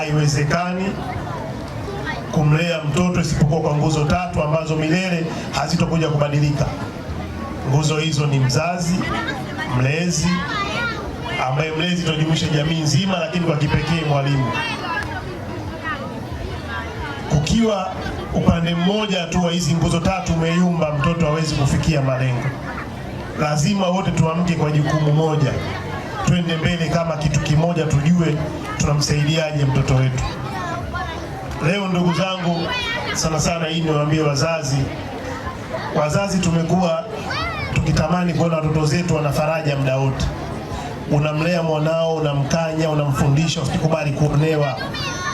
haiwezekani kumlea mtoto isipokuwa kwa nguzo tatu ambazo milele hazitokuja kubadilika. Nguzo hizo ni mzazi, mlezi, ambaye mlezi tunajumuisha jamii nzima, lakini kwa kipekee mwalimu. Kukiwa upande mmoja tu wa hizi nguzo tatu umeyumba, mtoto hawezi kufikia malengo. Lazima wote tuamke kwa jukumu moja, twende mbele kama kitu kimoja, tujue tunamsaidiaje mtoto wetu. Leo ndugu zangu, sana sana hii niwaambie wazazi tumekuwa tukitamani kuona watoto zetu wana faraja muda wote. Unamlea mwanao, unamkanya, unamfundisha, usikubali kuonewa.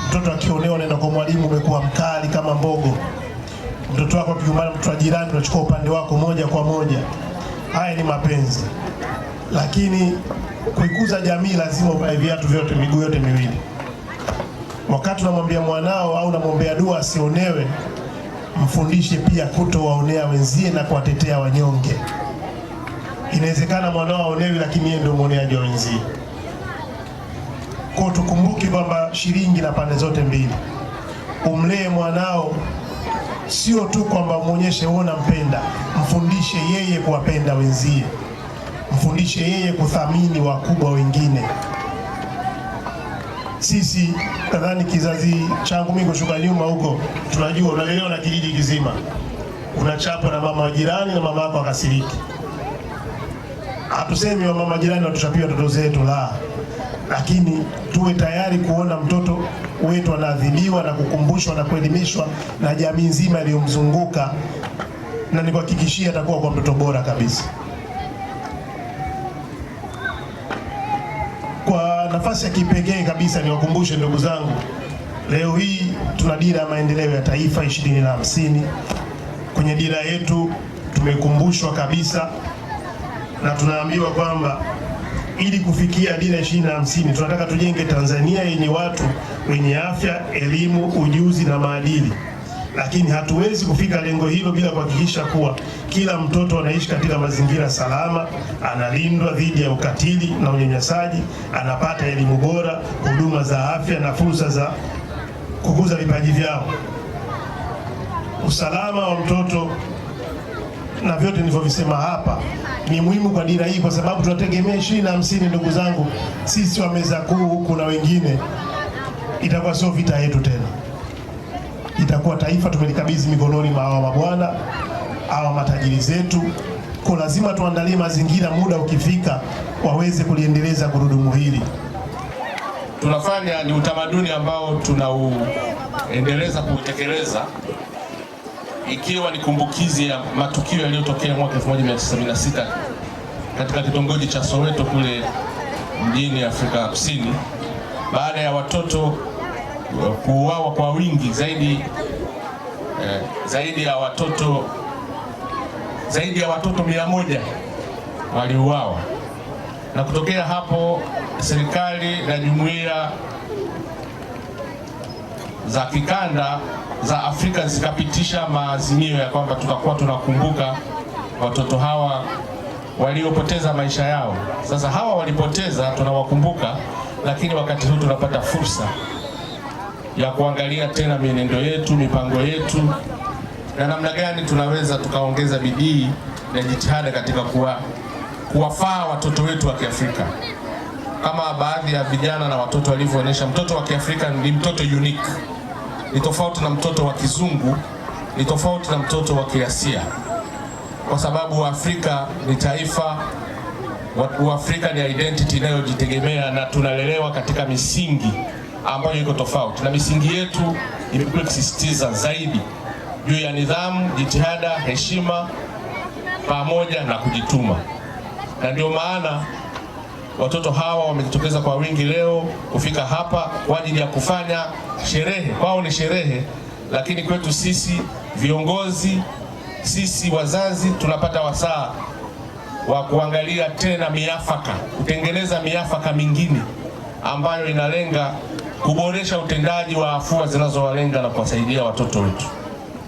Mtoto akionewa anaenda kwa mwalimu, umekuwa mkali kama mbogo. Mtoto wako akigombana mtoto wa jirani, unachukua upande wako moja kwa moja. Haya ni mapenzi. Lakini kuikuza jamii lazima uvae viatu vyote, miguu yote miwili. Wakati unamwambia mwanao au unamwombea dua asionewe, mfundishe pia kutowaonea wenzie na kuwatetea wanyonge. Inawezekana mwanao aonewi, lakini yeye ndio muoneaji wa wenzie. Kwa tukumbuke kwamba shilingi na pande zote mbili. Umlee mwanao sio tu kwamba muonyeshe wewe unampenda, mfundishe yeye kuwapenda wenzie. Mfundishe yeye kuthamini wakubwa wengine. Sisi kadhani kizazi changu mimi kushuka nyuma huko, tunajua unalelewa na kijiji kizima. Unachapwa na mama wa jirani na mama yako akasiriki. Hatusemi wa mama jirani watuchapia watoto zetu, la. Lakini tuwe tayari kuona mtoto wetu anaadhibiwa na kukumbushwa na kuelimishwa na jamii nzima iliyomzunguka, na nikuhakikishia atakuwa kwa mtoto bora kabisa. Kwa nafasi ya kipekee kabisa niwakumbushe ndugu zangu, leo hii tuna dira ya maendeleo ya taifa 2050. Kwenye dira yetu tumekumbushwa kabisa na tunaambiwa kwamba ili kufikia dira 2050 tunataka tujenge Tanzania yenye watu wenye afya, elimu, ujuzi na maadili. Lakini hatuwezi kufika lengo hilo bila kuhakikisha kuwa kila mtoto anaishi katika mazingira salama, analindwa dhidi ya ukatili na unyanyasaji, anapata elimu bora, huduma za afya na fursa za kukuza vipaji vyao. Usalama wa mtoto na vyote nilivyovisema hapa ni muhimu kwa dira hii, kwa sababu tunategemea 2050 ndugu zangu, sisi wa meza kuu huku na wengine, itakuwa sio vita yetu tena. Itakuwa taifa tumelikabidhi mikononi mwa hawa mabwana, hawa matajiri zetu. Kwa lazima tuandalie mazingira, muda ukifika waweze kuliendeleza gurudumu hili. Tunafanya ni utamaduni ambao tunauendeleza kuutekeleza, ikiwa ni kumbukizi ya matukio yaliyotokea mwaka 1976 katika kitongoji cha Soweto kule mjini Afrika Kusini, baada ya watoto kuuawa kwa wingi. Zaidi ya watoto 100 waliuawa, na kutokea hapo serikali na jumuiya za kikanda za Afrika zikapitisha maazimio ya kwamba tutakuwa tunakumbuka watoto hawa waliopoteza maisha yao. Sasa hawa walipoteza, tunawakumbuka, lakini wakati huu tunapata fursa ya kuangalia tena mienendo yetu, mipango yetu, na namna gani tunaweza tukaongeza bidii na jitihada katika kuwafaa watoto wetu wa Kiafrika. Kama baadhi ya vijana na watoto walivyoonyesha, mtoto wa Kiafrika ni mtoto unique. Ni tofauti na mtoto wa kizungu, ni tofauti na mtoto wa Kiasia, kwa sababu Afrika ni taifa, Afrika ni identity inayojitegemea, na tunalelewa katika misingi ambayo iko tofauti, na misingi yetu imekuwa ikisisitiza zaidi juu ya nidhamu, jitihada, heshima pamoja na kujituma. Na ndio maana watoto hawa wamejitokeza kwa wingi leo kufika hapa kwa ajili ya kufanya sherehe. Kwao ni sherehe, lakini kwetu sisi viongozi, sisi wazazi, tunapata wasaa wa kuangalia tena miafaka, kutengeneza miafaka mingine ambayo inalenga kuboresha utendaji wa afua zinazowalenga na kuwasaidia watoto wetu.